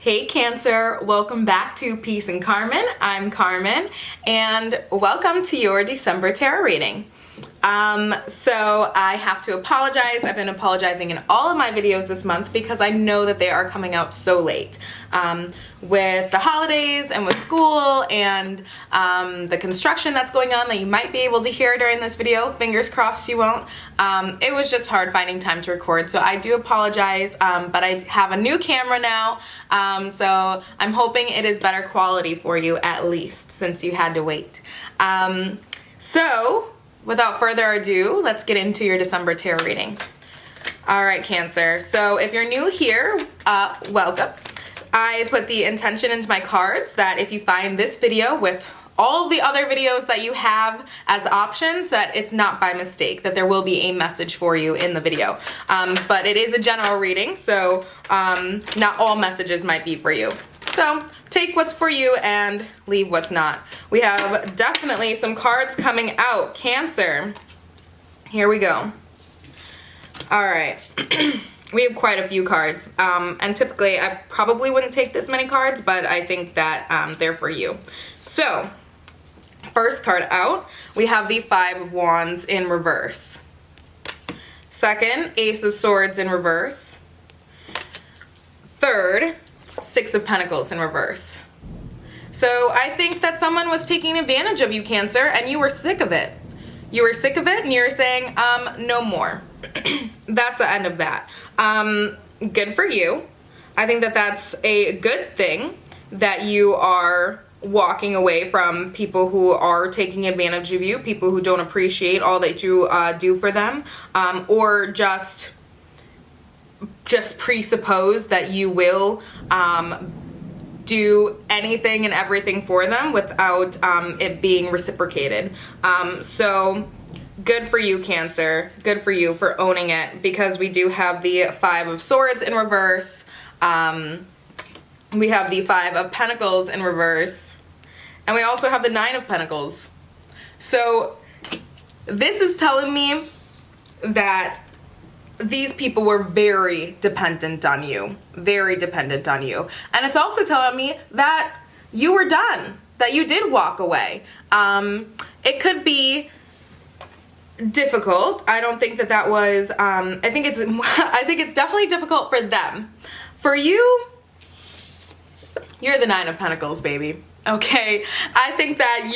Hey Cancer, welcome back to Peace and Carmen. I'm Carmen, and welcome to your December tarot reading. So I have to apologize. I've been apologizing in all of my videos this month because I know that they are coming out so late. With the holidays and with school and the construction that's going on that you might be able to hear during this video, fingers crossed you won't. It was just hard finding time to record, so I do apologize, but I have a new camera now, so I'm hoping it is better quality for you at least since you had to wait. So without further ado, let's get into your December tarot reading. All right, Cancer, so if you're new here, welcome. I put the intention into my cards that if you find this video with all of the other videos that you have as options, that it's not by mistake, that there will be a message for you in the video. But it is a general reading, so not all messages might be for you. So take what's for you and leave what's not. We have definitely some cards coming out. Cancer, here we go. All right. We have quite a few cards, and typically I probably wouldn't take this many cards, but I think that they're for you. So, first card out, we have the Five of Wands in reverse. Second, Ace of Swords in reverse. Third, Six of Pentacles in reverse. So I think that someone was taking advantage of you, Cancer, and you were sick of it. You were sick of it and you were saying, no more. That's the end of that. Good for you. I think that that's a good thing that you are walking away from people who are taking advantage of you, people who don't appreciate all that you do for them, or just presuppose that you will do anything and everything for them without it being reciprocated. So good for you, Cancer. Good for you for owning it, because we do have the Five of Swords in reverse. We have the Five of Pentacles in reverse. And we also have the Nine of Pentacles. So this is telling me that these people were very dependent on you. Very dependent on you. And it's also telling me that you were done. That you did walk away. It could be difficult. I don't think that that was, I think it's definitely difficult for them. For you, you're the Nine of Pentacles, baby. Okay? I think that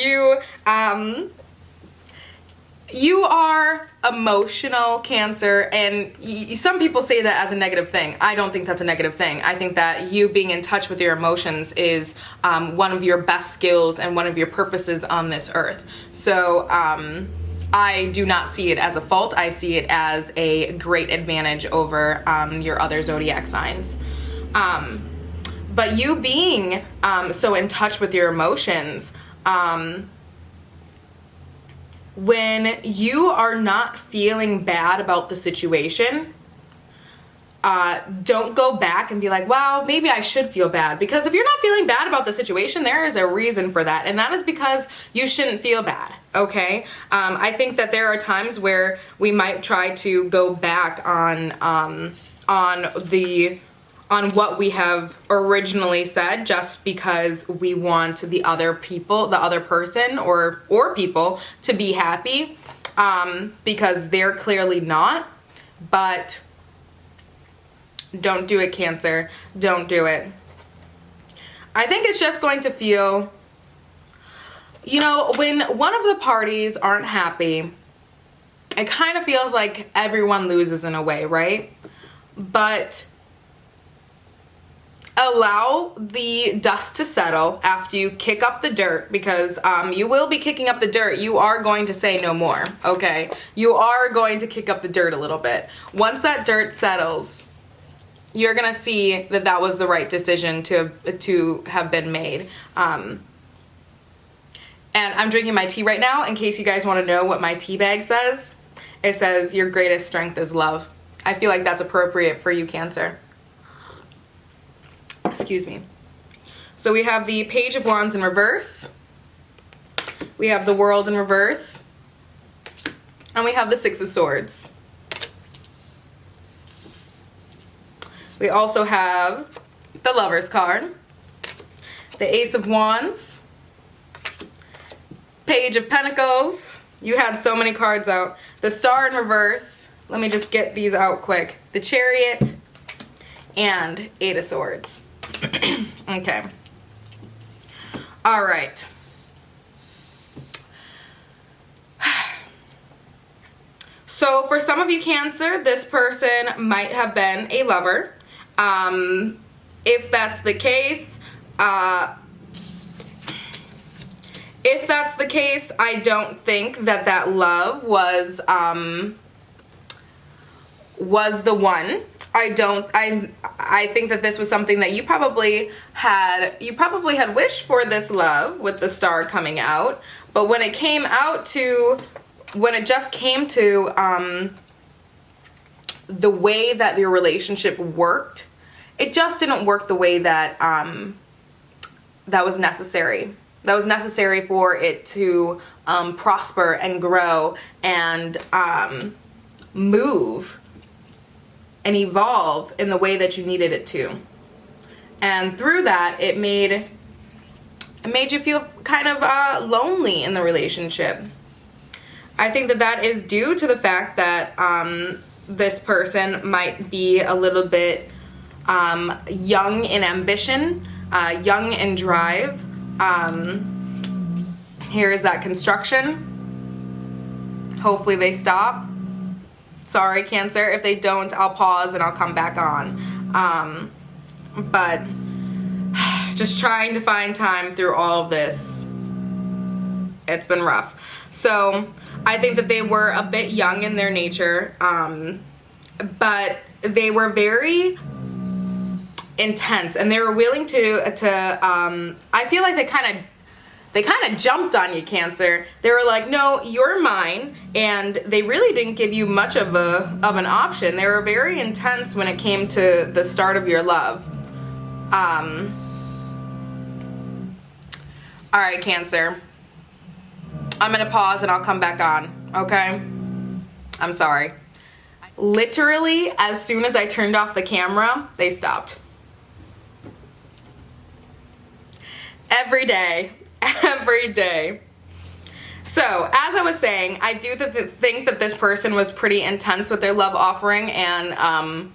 you are emotional, Cancer, and some people say that as a negative thing. I don't think that's a negative thing. I think that you being in touch with your emotions is one of your best skills and one of your purposes on this earth. So, I do not see it as a fault. I see it as a great advantage over your other zodiac signs. But you being so in touch with your emotions, when you are not feeling bad about the situation, don't go back and be like, wow, maybe I should feel bad. Because if you're not feeling bad about the situation, there is a reason for that. And that is because you shouldn't feel bad, okay? I think that there are times where we might try to go back on what we have originally said just because we want the other people, the other person or people to be happy, because they're clearly not. But don't do it, Cancer. Don't do it. I think it's just going to feel, you know, when one of the parties aren't happy, it kind of feels like everyone loses in a way, right? But allow the dust to settle after you kick up the dirt, because you will be kicking up the dirt. You are going to say no more, okay? You are going to kick up the dirt a little bit. Once that dirt settles, you're gonna see that that was the right decision to have been made. And I'm drinking my tea right now in case you guys want to know what my tea bag says. It says, your greatest strength is love. I feel like that's appropriate for you, Cancer. Excuse me. So we have the Page of Wands in reverse. We have the World in reverse. And we have the Six of Swords. We also have the Lovers card, the Ace of Wands, Page of Pentacles. You had so many cards out. The Star in reverse. Let me just get these out quick. The Chariot and Eight of Swords. Okay. All right. So for some of you Cancer, this person might have been a lover. If that's the case, I don't think that that love was the one. I think that this was something that you probably had wished for, this love with the Star coming out, but when it just came to the way that your relationship worked, it just didn't work the way that that was necessary. That was necessary for it to prosper and grow and move and evolve in the way that you needed it to. And through that, it made you feel kind of lonely in the relationship. I think that that is due to the fact that this person might be a little bit young in ambition, young in drive. Here is that construction. Hopefully they stop. Sorry, Cancer. If they don't, I'll pause and I'll come back on. But just trying to find time through all of this. It's been rough. So I think that they were a bit young in their nature, but they were very intense, and they were willing to I feel like they kind of jumped on you, Cancer. They were like, no, you're mine, and they really didn't give you much of an option. They were very intense when it came to the start of your love. All right, Cancer. I'm gonna pause and I'll come back on, okay? I'm sorry. Literally, as soon as I turned off the camera, they stopped. Every day. So, as I was saying, I do think that this person was pretty intense with their love offering and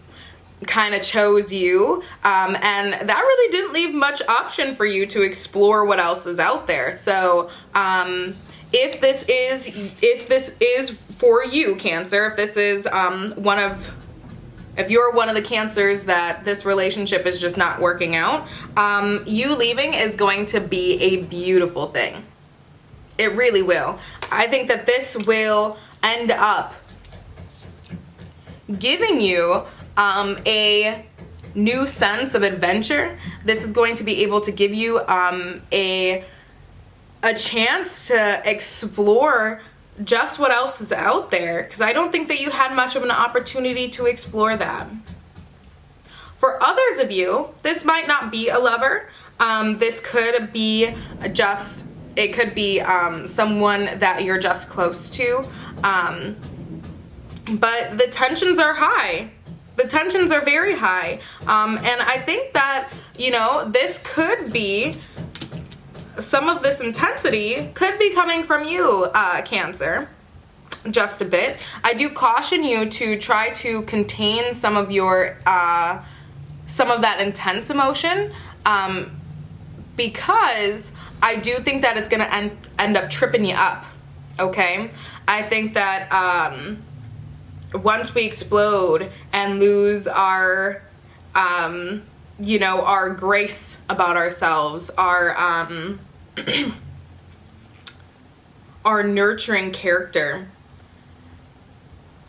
kind of chose you, and that really didn't leave much option for you to explore what else is out there. So, if this is for you, Cancer, if this is if you're one of the Cancers that this relationship is just not working out, you leaving is going to be a beautiful thing. It really will. I think that this will end up giving you a new sense of adventure. This is going to be able to give you a chance to explore just what else is out there, because I don't think that you had much of an opportunity to explore that. For others of you, this might not be a lover. This could be it could be someone that you're just close to, but the tensions are high. The tensions are very high, and I think that, this could be, some of this intensity could be coming from you, Cancer, just a bit. I do caution you to try to contain some of that intense emotion, because I do think that it's gonna end up tripping you up, okay? I think that once we explode and lose our our grace about ourselves, our nurturing character,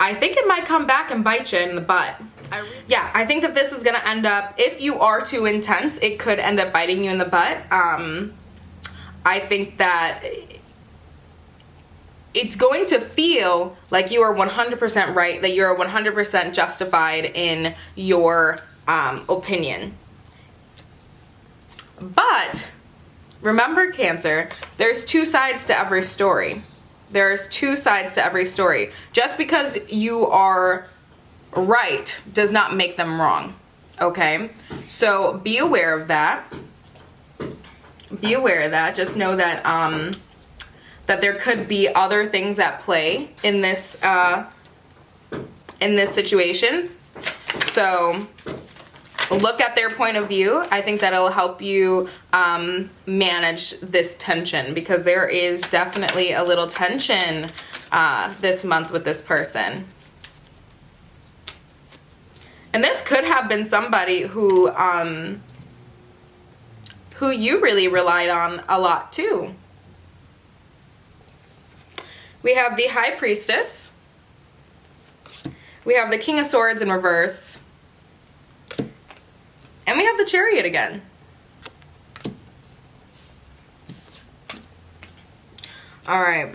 I think it might come back and bite you in the butt. I think that this is gonna end up, if you are too intense, it could end up biting you in the butt. I think that it's going to feel like you are 100% right, that you're 100% justified in your opinion. But remember, Cancer, there's two sides to every story. There's two sides to every story. Just because you are right does not make them wrong. Okay, so be aware of that. Be aware of that. Just know that that there could be other things at play in this situation. So look at their point of view. I think that'll help you manage this tension, because there is definitely a little tension this month with this person. And this could have been somebody who you really relied on a lot too. We have the High Priestess. We have the King of Swords in reverse. And we have the Chariot again. All right.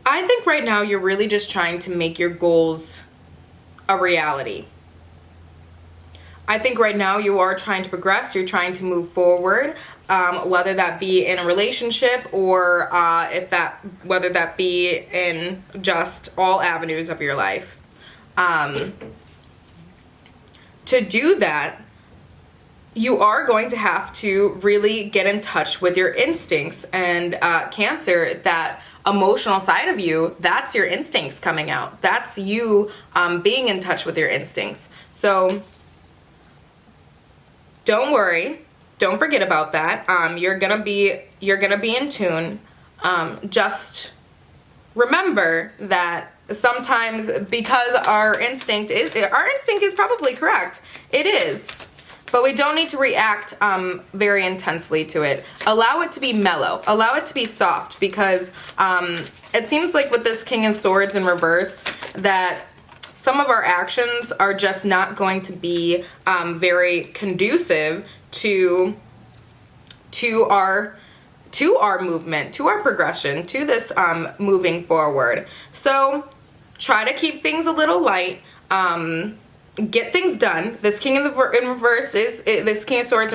I think right now you're really just trying to make your goals a reality. I think right now you are trying to progress. You're trying to move forward, whether that be in a relationship or whether that be in just all avenues of your life. To do that, you are going to have to really get in touch with your instincts. And Cancer, that emotional side of you, that's your instincts coming out. That's you being in touch with your instincts. So don't worry. Don't forget about that. You're gonna be in tune. Just remember that sometimes, because our instinct is probably correct. It is. But we don't need to react very intensely to it. Allow it to be mellow. Allow it to be soft, because it seems like with this King of Swords in reverse that some of our actions are just not going to be very conducive to our movement, to our progression, to this moving forward. So try to keep things a little light. Get things done. This King of Swords in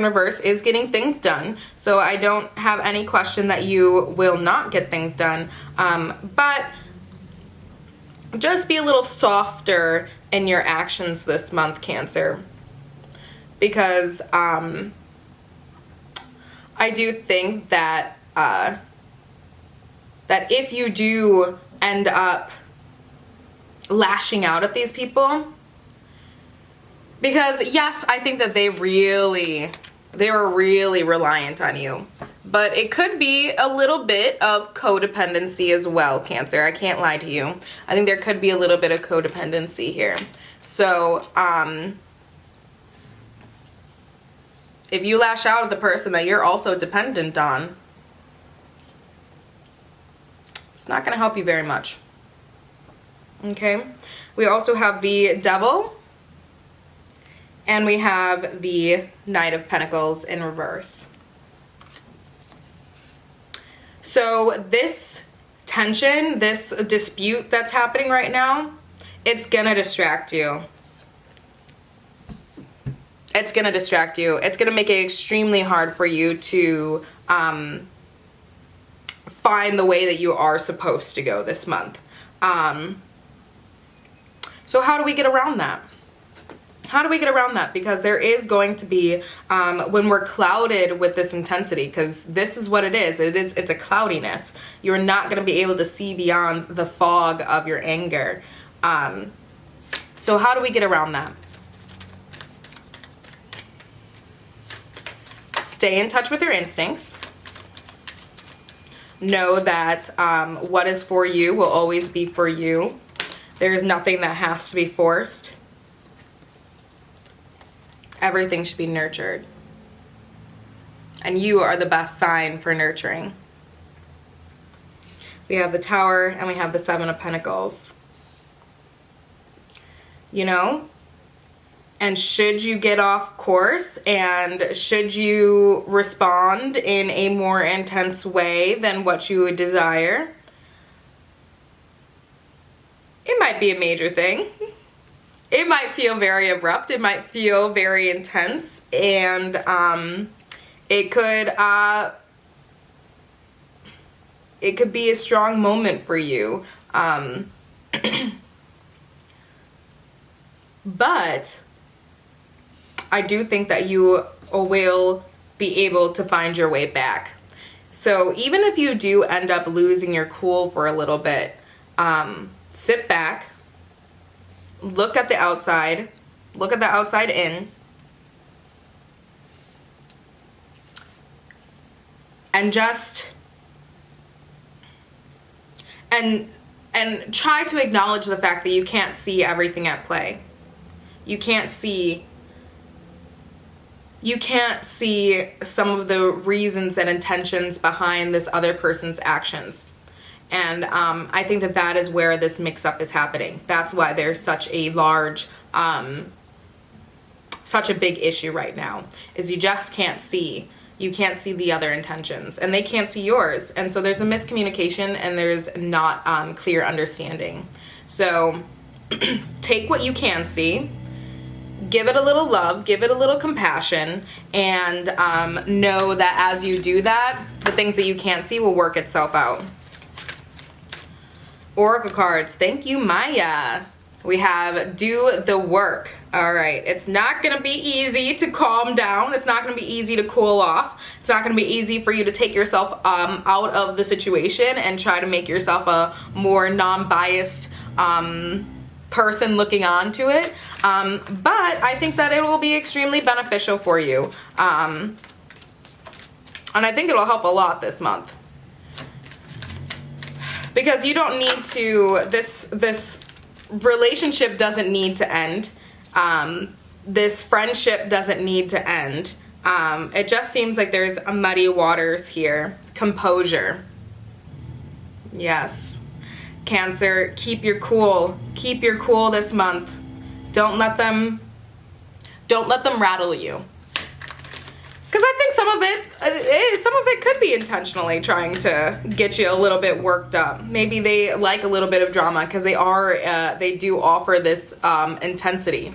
reverse is getting things done. So I don't have any question that you will not get things done. But just be a little softer in your actions this month, Cancer. Because I do think that that if you do end up lashing out at these people, because yes, I think that they were really reliant on you, but it could be a little bit of codependency as well, Cancer. I can't lie to you. I think there could be a little bit of codependency here. So if you lash out at the person that you're also dependent on, it's not going to help you very much. Okay? We also have the Devil. And we have the Knight of Pentacles in reverse. So this tension, this dispute that's happening right now, it's going to distract you. It's going to distract you. It's going to make it extremely hard for you to find the way that you are supposed to go this month. So how do we get around that? How do we get around that? Because there is going to be, when we're clouded with this intensity, because this is what it is. It's a cloudiness. You're not going to be able to see beyond the fog of your anger. So how do we get around that? Stay in touch with your instincts. Know that what is for you will always be for you. There's nothing that has to be forced. Everything should be nurtured. And you are the best sign for nurturing. We have the Tower and we have the Seven of Pentacles. You know? And should you get off course and should you respond in a more intense way than what you would desire, it might be a major thing. It might feel very abrupt. It might feel very intense, and it could be a strong moment for you. But I do think that you will be able to find your way back. So even if you do end up losing your cool for a little bit, sit back, look at the outside in, and just and try to acknowledge the fact that you can't see everything at play. You can't see some of the reasons and intentions behind this other person's actions. And I think that that is where this mix-up is happening. That's why there's such a large, such a big issue right now, is you just can't see. You can't see the other intentions, and they can't see yours. And so there's a miscommunication, and there's not clear understanding. So take what you can see, give it a little love, give it a little compassion, and know that as you do that, the things that you can't see will work itself out. Oracle cards, thank you, Maya. We have do the work. All right, it's not gonna be easy to calm down. It's not gonna be easy to cool off. It's not gonna be easy for you to take yourself out of the situation and try to make yourself a more non-biased person looking on to it. But I think that it will be extremely beneficial for you. And I think it'll help a lot this month. Because you don't need to, this relationship doesn't need to end. This friendship doesn't need to end. It just seems like there's a muddy waters here. Composure. Yes. Cancer, keep your cool. Keep your cool this month. Don't let them rattle you. Because I think some of it could be intentionally trying to get you a little bit worked up. Maybe they like a little bit of drama because they do offer this intensity.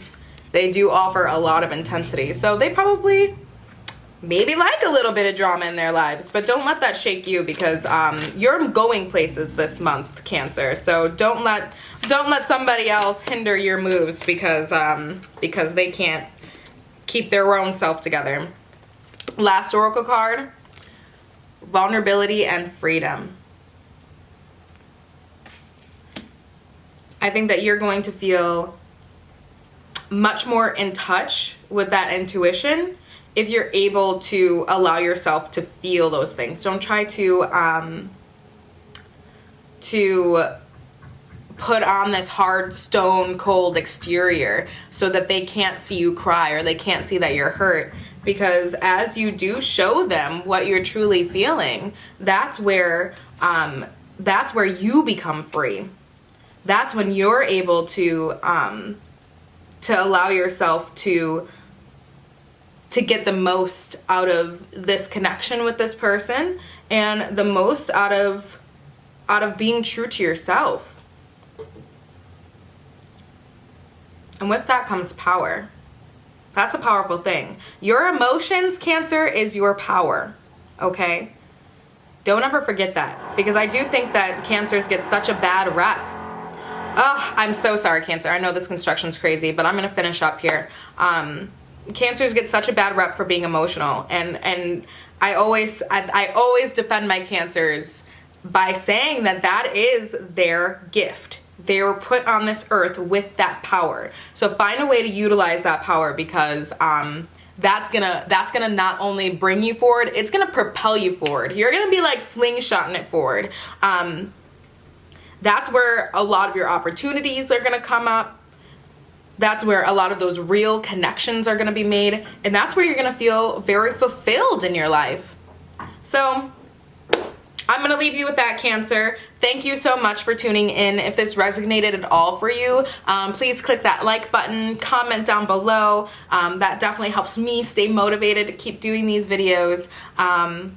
They do offer a lot of intensity. So they probably maybe like a little bit of drama in their lives, but don't let that shake you, because you're going places this month, Cancer. So don't let somebody else hinder your moves because they can't keep their own self together. Last oracle card, vulnerability and freedom. I think that you're going to feel much more in touch with that intuition if you're able to allow yourself to feel those things. Don't try to put on this hard, stone cold exterior so that they can't see you cry or they can't see that you're hurt. Because as you do show them what you're truly feeling, that's where you become free. That's when you're able to allow yourself to get the most out of this connection with this person and the most out of being true to yourself. And with that comes power. That's a powerful thing. Your emotions, Cancer, is your power, okay? Don't ever forget that, because I do think that Cancers get such a bad rep. Oh, I'm so sorry, Cancer. I know this construction's crazy, but I'm going to finish up here. Cancers get such a bad rep for being emotional, and I always defend my Cancers by saying that is their gift. They were put on this earth with that power. So find a way to utilize that power, because that's gonna not only bring you forward, it's gonna propel you forward. You're gonna be like slingshotting it forward. That's where a lot of your opportunities are gonna come up. That's where a lot of those real connections are gonna be made, and that's where you're gonna feel very fulfilled in your life. So I'm going to leave you with that, Cancer. Thank you so much for tuning in. If this resonated at all for you, please click that like button, comment down below. That definitely helps me stay motivated to keep doing these videos. But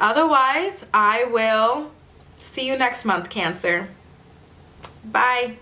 otherwise, I will see you next month, Cancer. Bye.